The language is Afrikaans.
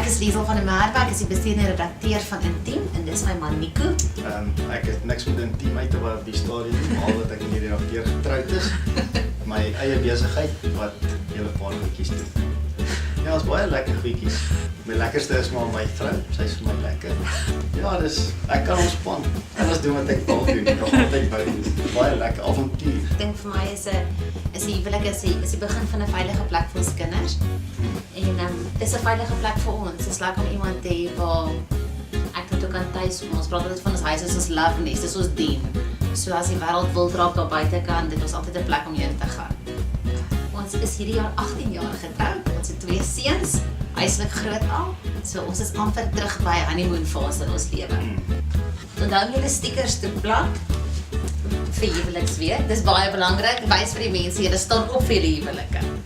Ek is Liesel van der Merwe, ek is die bestuurende redakteur van Intiem en dis my man Nico. Ek het niks met Intiem uit te wou op die stadium, behalwe dat ek met die redakteur getroud is. My eie besigheid wat hele paar goedjies doen. Ja, is baie lekker goedjies. My lekkerste is maar my vrou, sy is vir my lekker. Ja, ek kan ontspan. Alles doen wat ek wil doen, ek kan altyd wou doen. Baie lekker avontuur. Ek dink vir my is die huwelik is die begin van 'n veilige plek vir ons kinders. En dis 'n veilige plek vir ons. Dit is lekker om iemand te hê waar ek net ook kan tuis kom. Ons praat altyd van ons huis is ons love nest, dis ons dien. So as die wêreld wil draak daar buitekant, dit is altyd 'n plek om heen te gaan. Ons is hierdie jaar 18 jaar getroud. Ons het 2 seuns, huislik groot al. So ons is amper terug by honeymoon fase in ons lewe. Onthou om julle stickers te plak vir huweliksweek. Dis baie belangrik. Wys vir die mense, julle staan op vir julle huwelike.